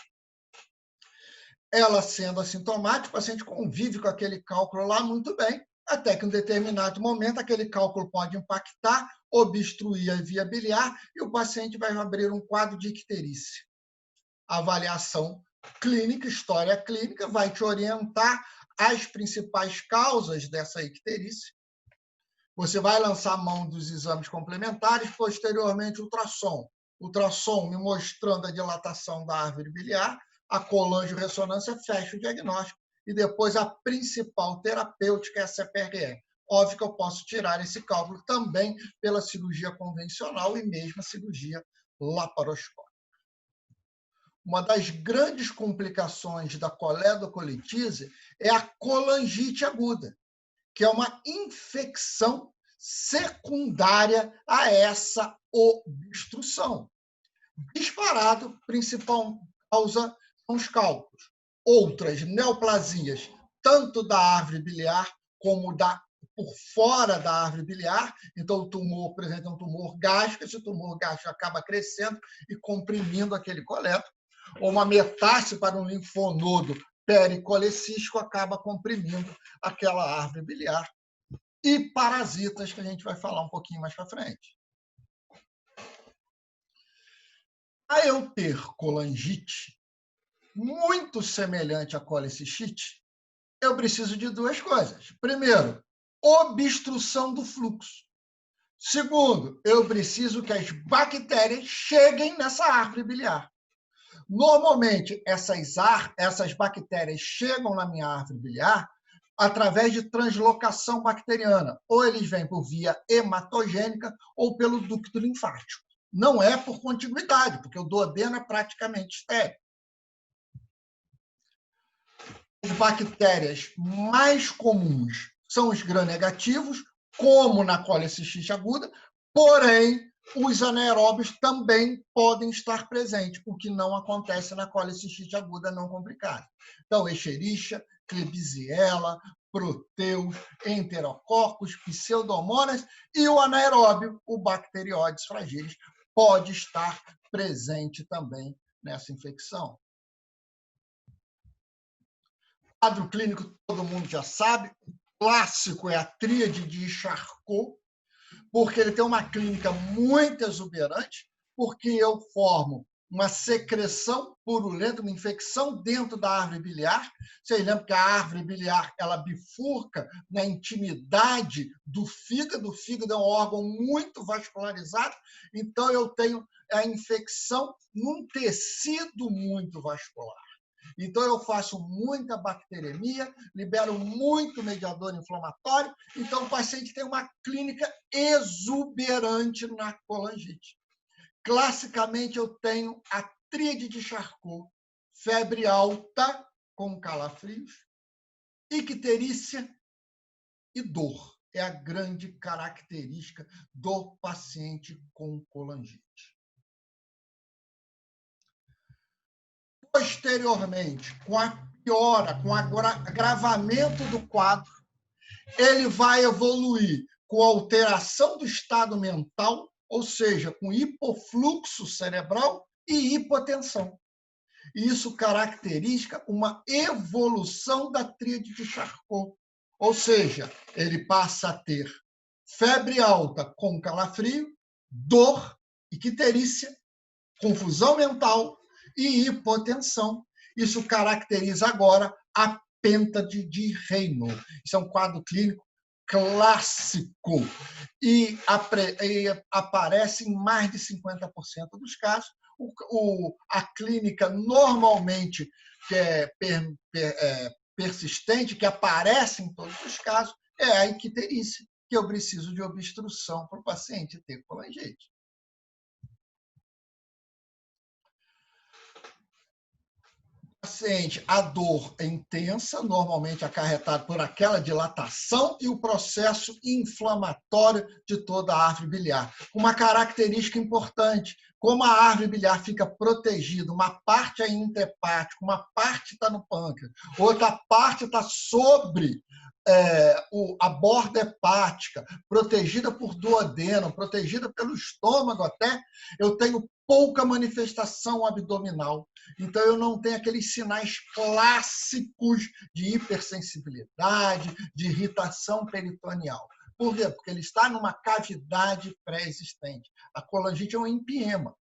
Ela sendo assintomática, o paciente convive com aquele cálculo lá muito bem, até que em um determinado momento aquele cálculo pode impactar, obstruir a via biliar e o paciente vai abrir um quadro de icterícia. A avaliação clínica, história clínica, vai te orientar as principais causas dessa icterícia. Você vai lançar mão dos exames complementares, posteriormente ultrassom. Ultrassom me mostrando a dilatação da árvore biliar, a colangio-ressonância fecha o diagnóstico e depois a principal terapêutica é a CPRE. Óbvio que eu posso tirar esse cálculo também pela cirurgia convencional e mesmo a cirurgia laparoscópica. Uma das grandes complicações da coledocolitise é a colangite aguda, que é uma infecção secundária a essa obstrução. Disparado, principal causa são os cálculos. Outras neoplasias, tanto da árvore biliar como por fora da árvore biliar. Então, o tumor, por exemplo, é um tumor gástrico. Esse tumor gástrico acaba crescendo e comprimindo aquele coleto. Ou uma metástase para um linfonodo pericolecístico acaba comprimindo aquela árvore biliar. E parasitas, que a gente vai falar um pouquinho mais para frente. Para eu ter colangite muito semelhante à colecistite, eu preciso de duas coisas. Primeiro, obstrução do fluxo. Segundo, eu preciso que as bactérias cheguem nessa árvore biliar. Normalmente, essas bactérias chegam na minha árvore biliar através de translocação bacteriana. Ou eles vêm por via hematogênica ou pelo ducto linfático. Não é por contiguidade, porque o duodeno é praticamente estéril. As bactérias mais comuns são os gram-negativos, como na colecistite aguda, porém, os anaeróbios também podem estar presentes, o que não acontece na colecistite aguda não complicada. Então, Escherichia, Klebsiella, Proteus, Enterococcus, Pseudomonas e o anaeróbio, o Bacteroides fragilis, pode estar presente também nessa infecção. O quadro clínico todo mundo já sabe, o clássico é a tríade de Charcot, porque ele tem uma clínica muito exuberante, porque eu formo uma secreção purulenta, uma infecção dentro da árvore biliar. Vocês lembram que a árvore biliar ela bifurca na intimidade do fígado. O fígado é um órgão muito vascularizado, então eu tenho a infecção num tecido muito vascular. Então, eu faço muita bacteremia, libero muito mediador inflamatório, então o paciente tem uma clínica exuberante na colangite. Classicamente, eu tenho a tríade de Charcot, febre alta com calafrios, icterícia e dor. É a grande característica do paciente com colangite. Posteriormente, com a piora, com o agravamento do quadro, ele vai evoluir com alteração do estado mental, ou seja, com hipofluxo cerebral e hipotensão. Isso caracteriza uma evolução da tríade de Charcot, ou seja, ele passa a ter febre alta com calafrio, dor, icterícia, confusão mental e hipotensão. Isso caracteriza agora a pêntade de Raynaud. Isso é um quadro clínico clássico e aparece em mais de 50% dos casos. A clínica normalmente que é persistente, que aparece em todos os casos, é a icterícia, que eu preciso de obstrução para o paciente ter colangite. Paciente, a dor é intensa, normalmente acarretada por aquela dilatação e o processo inflamatório de toda a árvore biliar. Uma característica importante, como a árvore biliar fica protegida, uma parte é intrahepática, uma parte está no pâncreas, outra parte está sobre a borda hepática, protegida por duodeno, protegida pelo estômago até, eu tenho pouca manifestação abdominal. Então, eu não tenho aqueles sinais clássicos de hipersensibilidade, de irritação peritoneal. Por quê? Porque ele está numa cavidade pré-existente. A colangite é um empiema.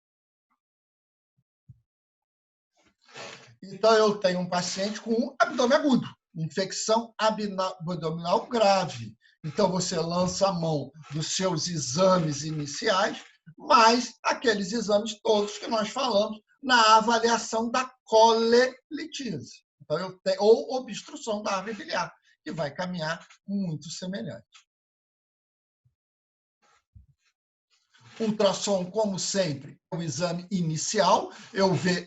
Então, eu tenho um paciente com um abdômen agudo, infecção abdominal grave. Então, você lança a mão dos seus exames iniciais, mais aqueles exames todos que nós falamos na avaliação da colelitise. Então, ou obstrução da árvore biliar, que vai caminhar muito semelhante. Ultrassom, como sempre, é o exame inicial.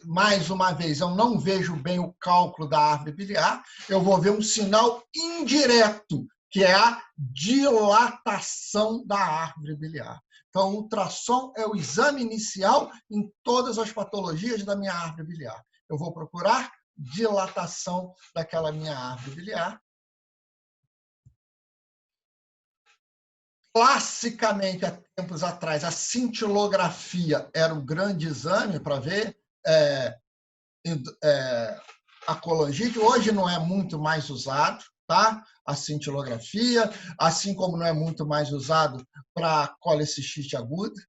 Mais uma vez, eu não vejo bem o cálculo da árvore biliar. Eu vou ver um sinal indireto, que é a dilatação da árvore biliar. Então, o ultrassom é o exame inicial em todas as patologias da minha árvore biliar. Eu vou procurar dilatação daquela minha árvore biliar. Classicamente, há tempos atrás, a cintilografia era o grande exame para ver a colangite. Hoje não é muito mais usado, tá? A cintilografia, assim como não é muito mais usado para colecistite aguda.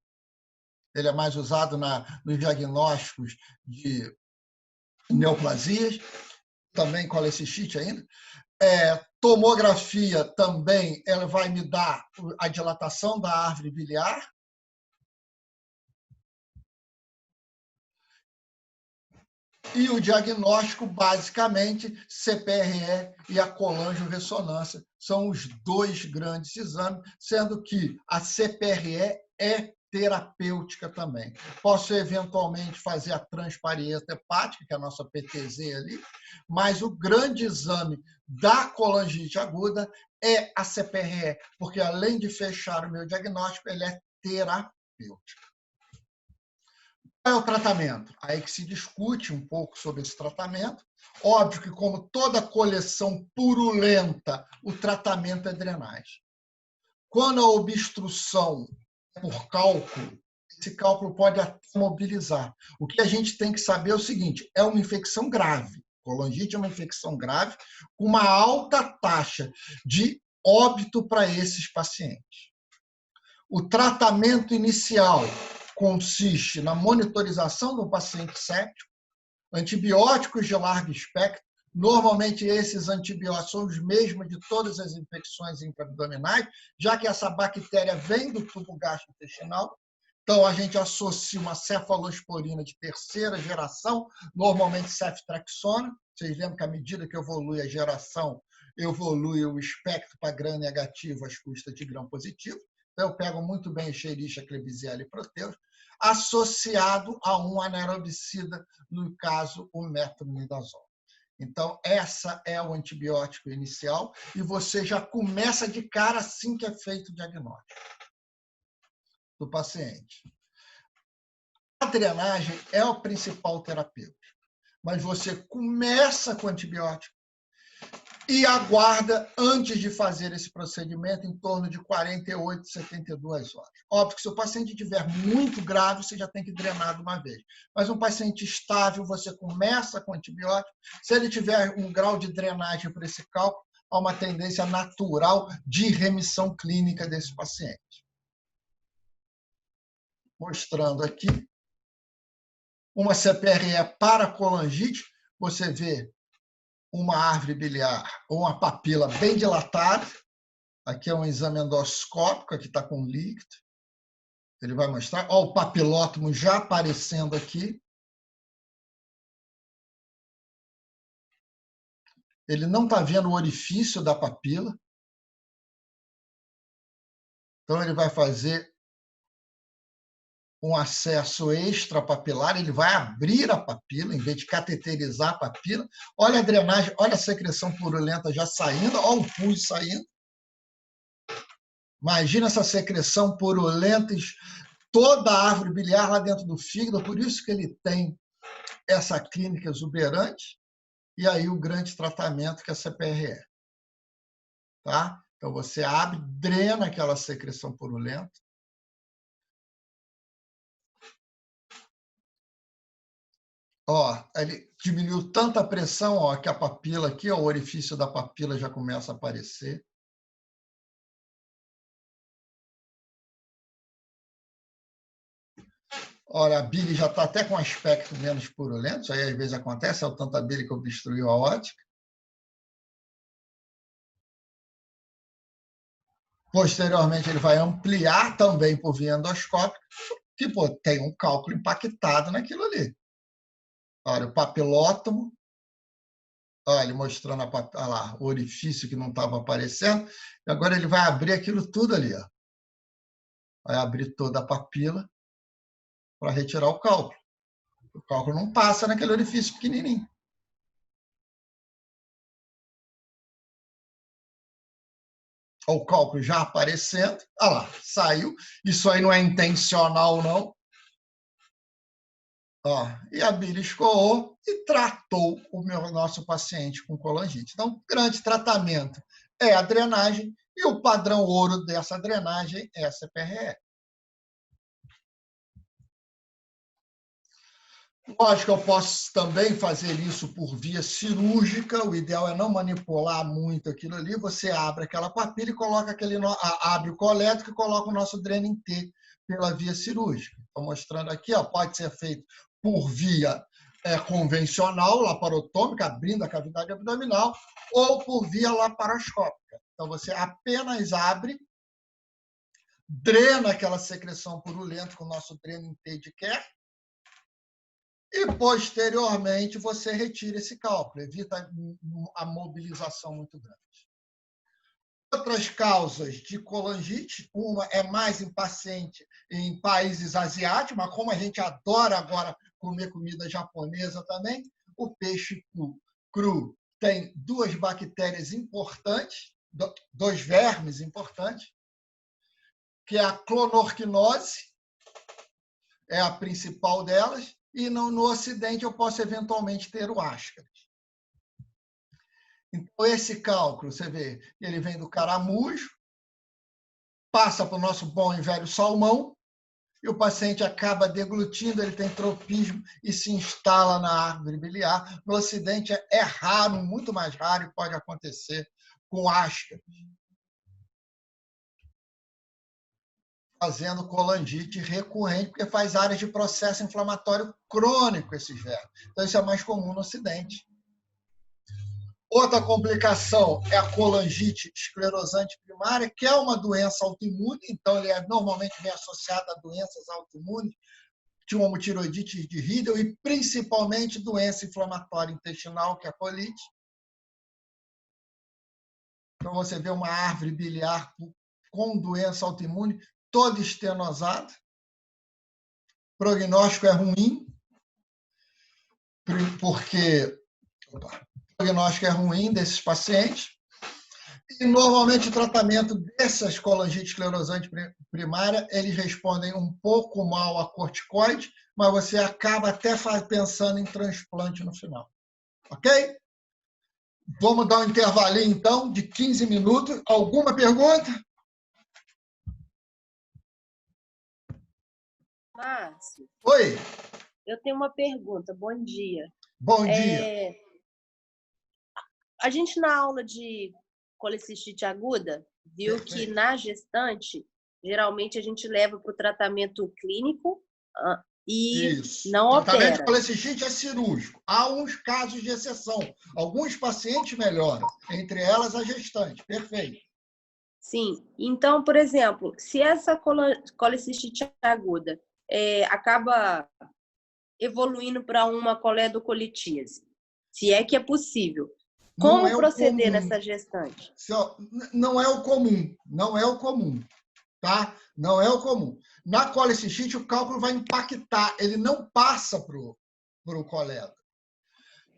Ele é mais usado nos diagnósticos de neoplasias, também colecistite ainda. Tomografia também, ela vai me dar a dilatação da árvore biliar. E o diagnóstico, basicamente, CPRE e a colangiorressonância são os dois grandes exames, sendo que a CPRE é terapêutica também. Posso, eventualmente, fazer a transparência hepática, que é a nossa PTZ ali, mas o grande exame da colangite aguda é a CPRE, porque, além de fechar o meu diagnóstico, ele é terapêutico. Qual é o tratamento? Aí que se discute um pouco sobre esse tratamento. Óbvio que, como toda coleção purulenta, o tratamento é drenagem. Quando a obstrução é por cálculo, esse cálculo pode até mobilizar. O que a gente tem que saber é o seguinte: é uma infecção grave. Colangite é uma infecção grave, com uma alta taxa de óbito para esses pacientes. O tratamento inicial consiste na monitorização do paciente séptico, antibióticos de largo espectro. Normalmente, esses antibióticos são os mesmos de todas as infecções intraabdominais, já que essa bactéria vem do tubo gastrointestinal. Então, a gente associa uma cefalosporina de terceira geração, normalmente ceftriaxona. Vocês lembram que, à medida que evolui a geração, evolui o espectro para gram negativo às custas de gram positivo. Então, eu pego muito bem Escherichia, Klebsiella e Proteus, associado a um anaerobicida, no caso, o metronidazol. Então, essa é o antibiótico inicial e você já começa de cara assim que é feito o diagnóstico do paciente. A drenagem é o principal terapêutico, mas você começa com antibiótico e aguarda, antes de fazer esse procedimento, em torno de 48, 72 horas. Óbvio que se o paciente estiver muito grave, você já tem que drenar de uma vez. Mas um paciente estável, você começa com antibiótico. Se ele tiver um grau de drenagem para esse cálculo, há uma tendência natural de remissão clínica desse paciente. Mostrando aqui uma CPRE para colangite, você vê uma árvore biliar ou uma papila bem dilatada. Aqui é um exame endoscópico, aqui está com líquido. Ele vai mostrar. Olha o papilótomo já aparecendo aqui. Ele não está vendo o orifício da papila. Então, ele vai fazer um acesso extrapapilar, ele vai abrir a papila, em vez de cateterizar a papila. Olha a drenagem, olha a secreção purulenta já saindo, olha o pus saindo. Imagina essa secreção purulenta, toda a árvore biliar lá dentro do fígado, por isso que ele tem essa clínica exuberante, e aí o grande tratamento que é a CPRE. Tá? Então, você abre, drena aquela secreção purulenta. Ó, ele diminuiu tanta pressão, ó, que a papila aqui, ó, o orifício da papila já começa a aparecer. Ora, a bile já está até com aspecto menos purulento, isso aí às vezes acontece, é o tanto a bile que obstruiu a ótica. Posteriormente, ele vai ampliar também por via endoscópica, que pô, tem um cálculo impactado naquilo ali. Olha, o papilótomo, olha, mostrando olha lá, o orifício que não estava aparecendo, e agora ele vai abrir aquilo tudo ali. Ó. Vai abrir toda a papila para retirar o cálculo. O cálculo não passa naquele orifício pequenininho. o cálculo já aparecendo. Olha lá, saiu. Isso aí não é intencional, não. Ó, e a bile escoou e tratou nosso paciente com colangite. Então, o grande tratamento é a drenagem e o padrão ouro dessa drenagem é a CPRE. Lógico, eu posso também fazer isso por via cirúrgica. O ideal é não manipular muito aquilo ali. Você abre aquela papila e coloca abre o colético e coloca o nosso dreno em T pela via cirúrgica. Estou mostrando aqui, ó, pode ser feito por via convencional, laparotômica, abrindo a cavidade abdominal, ou por via laparoscópica. Então, você apenas abre, drena aquela secreção purulenta com o nosso dreno em T de Kerr, e, posteriormente, você retira esse cálculo, evita a mobilização muito grande. Outras causas de colangite, uma é mais em paciente em países asiáticos, mas como a gente adora agora comer comida japonesa também, o peixe cru tem duas bactérias importantes, dois vermes importantes, que é a clonorquinose, é a principal delas, e no Ocidente eu posso eventualmente ter o Ascaris. Então, esse cálculo, você vê, ele vem do caramujo, passa para o nosso bom e velho salmão, e o paciente acaba deglutindo, ele tem tropismo e se instala na árvore biliar. No Ocidente é raro, muito mais raro, e pode acontecer com Ascaris, fazendo colangite recorrente, porque faz áreas de processo inflamatório crônico esses vermes. Então, isso é mais comum no Ocidente. Outra complicação é a colangite esclerosante primária, que é uma doença autoimune, então ele é normalmente bem associado a doenças autoimunes, tiromotiroidite de Riedel e principalmente doença inflamatória intestinal, que é a colite. Então você vê uma árvore biliar com doença autoimune toda estenosada. O prognóstico é ruim, porque o prognóstico é ruim desses pacientes. E, normalmente, o tratamento dessas colangites esclerosante primária, eles respondem um pouco mal a corticoide, mas você acaba até pensando em transplante no final. Ok? Vamos dar um intervalinho, então, de 15 minutos. Alguma pergunta? Márcio. Oi. Eu tenho uma pergunta. Bom dia. Bom dia. A gente, na aula de colecistite aguda, viu que na gestante, geralmente a gente leva para o tratamento clínico e Isso. não opera. O tratamento de colecistite é cirúrgico. Há uns casos de exceção. Alguns pacientes melhoram, entre elas a gestante. Perfeito. Sim. Então, por exemplo, se essa colecistite aguda acaba evoluindo para uma coledocolitíase, se é que é possível, como proceder nessa gestante? Não é o comum, não é o comum, tá? Não é o comum. Na colecistite, o cálculo vai impactar, ele não passa para o colega.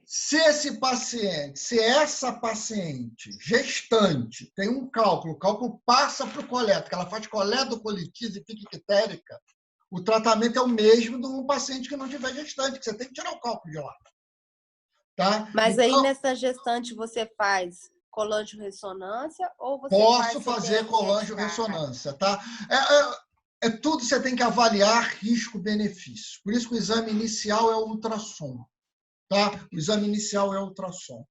Se essa paciente gestante tem um cálculo, o cálculo passa para o coleta, que ela faz coledocolitíase e fica ictérica, o tratamento é o mesmo de um paciente que não tiver gestante, que você tem que tirar o cálculo de lá. Tá? Mas aí nessa gestante você faz colangio-ressonância ou você posso fazer colangio-ressonância, tá? Tudo você tem que avaliar risco-benefício. Por isso que o exame inicial é o ultrassom. Tá? O exame inicial é o ultrassom.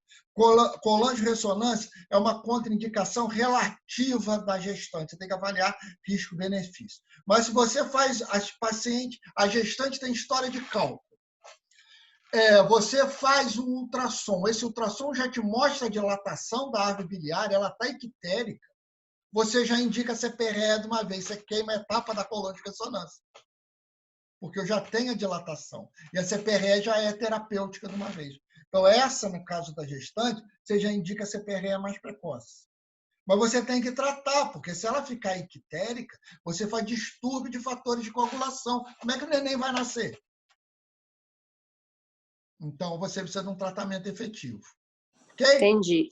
Colangio-ressonância é uma contraindicação relativa da gestante. Você tem que avaliar risco-benefício. Mas se você faz as pacientes, a gestante tem história de cálculo. Você faz um ultrassom. Esse ultrassom já te mostra a dilatação da árvore biliar, ela está ictérica. Você já indica a CPRE de uma vez, você queima a etapa da colangio-ressonância. Porque eu já tenho a dilatação. E a CPRE já é terapêutica de uma vez. Então, essa, no caso da gestante, você já indica a CPRE mais precoce. Mas você tem que tratar, porque se ela ficar ictérica, você faz distúrbio de fatores de coagulação. Como é que o neném vai nascer? Então, você precisa de um tratamento efetivo. Ok? Entendi.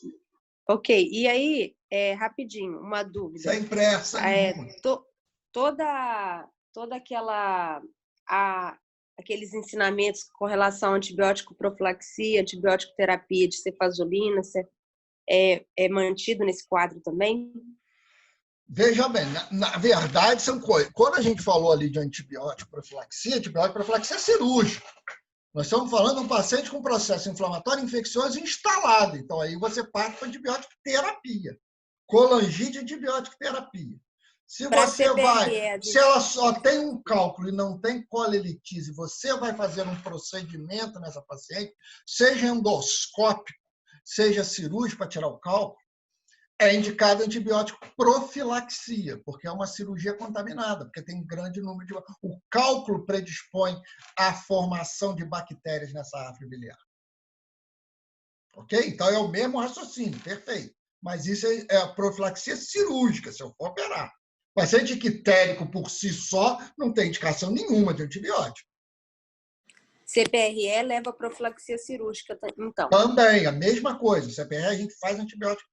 Ok. E aí, rapidinho, uma dúvida. Sem pressa nenhuma. Toda aqueles ensinamentos com relação a antibiótico profilaxia, antibiótico terapia de cefazolina, é mantido nesse quadro também? Veja bem, na verdade, são coisas. Quando a gente falou ali de antibiótico profilaxia é cirúrgico. Nós estamos falando de um paciente com processo inflamatório infeccioso instalado. Então, aí você parte para antibiótico terapia. Colangite, antibiótico terapia. Se ela só tem um cálculo e não tem colelitise, você vai fazer um procedimento nessa paciente, seja endoscópico, seja cirúrgico para tirar o cálculo, é indicado antibiótico profilaxia, porque é uma cirurgia contaminada, porque tem um grande número de... O cálculo predispõe à formação de bactérias nessa árvore biliar. Ok? Então, é o mesmo raciocínio, perfeito. Mas isso é a profilaxia cirúrgica, se eu for operar. Paciente ictérico por si só não tem indicação nenhuma de antibiótico. CPRE leva profilaxia cirúrgica, então? Também, a mesma coisa. CPRE a gente faz antibiótico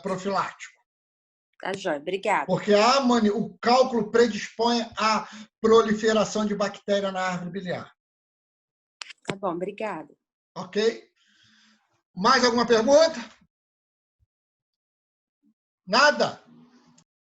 profilático. Tá joia, obrigada. Porque o cálculo predispõe à proliferação de bactéria na árvore biliar. Tá bom, obrigada. Ok? Mais alguma pergunta? Nada?